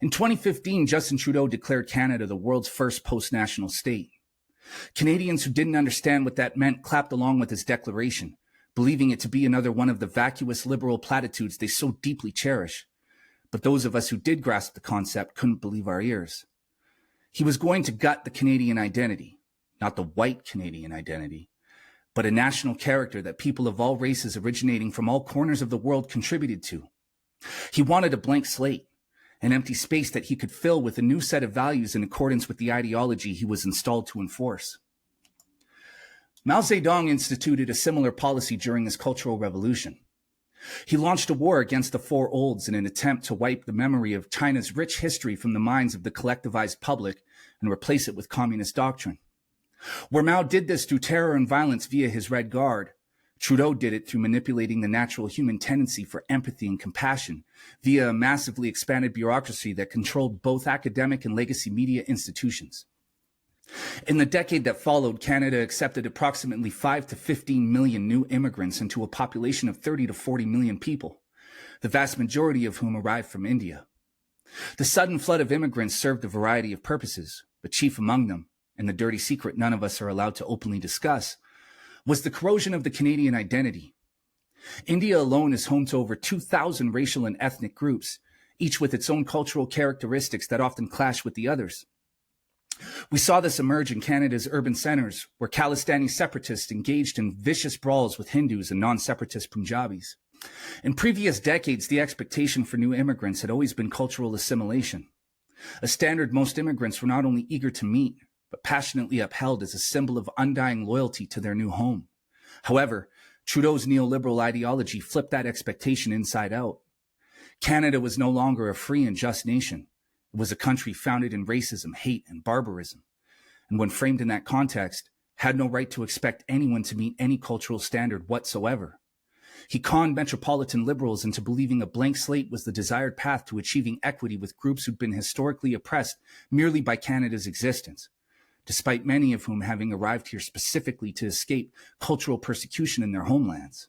In 2015, Justin Trudeau declared Canada the world's first post-national state. Canadians who didn't understand what that meant clapped along with his declaration, believing it to be another one of the vacuous liberal platitudes they so deeply cherish. But those of us who did grasp the concept couldn't believe our ears. He was going to gut the Canadian identity, not the white Canadian identity, but a national character that people of all races originating from all corners of the world contributed to. He wanted a blank slate, an empty space that he could fill with a new set of values in accordance with the ideology he was installed to enforce. Mao Zedong instituted a similar policy during his Cultural Revolution. He launched a war against the Four Olds in an attempt to wipe the memory of China's rich history from the minds of the collectivized public and replace it with communist doctrine. Where Mao did this through terror and violence via his Red Guard, Trudeau did it through manipulating the natural human tendency for empathy and compassion via a massively expanded bureaucracy that controlled both academic and legacy media institutions. In the decade that followed, Canada accepted approximately 5 to 15 million new immigrants into a population of 30 to 40 million people, the vast majority of whom arrived from India. The sudden flood of immigrants served a variety of purposes, but chief among them, and the dirty secret none of us are allowed to openly discuss, was the corrosion of the Canadian identity. India alone is home to over 2,000 racial and ethnic groups, each with its own cultural characteristics that often clash with the others. We saw this emerge in Canada's urban centres, where Khalistani separatists engaged in vicious brawls with Hindus and non-separatist Punjabis. In previous decades, the expectation for new immigrants had always been cultural assimilation, a standard most immigrants were not only eager to meet, but passionately upheld as a symbol of undying loyalty to their new home. However, Trudeau's neoliberal ideology flipped that expectation inside out. Canada was no longer a free and just nation. It was a country founded in racism, hate, and barbarism, and when framed in that context, had no right to expect anyone to meet any cultural standard whatsoever. He conned metropolitan liberals into believing a blank slate was the desired path to achieving equity with groups who'd been historically oppressed merely by Canada's existence, despite many of whom having arrived here specifically to escape cultural persecution in their homelands.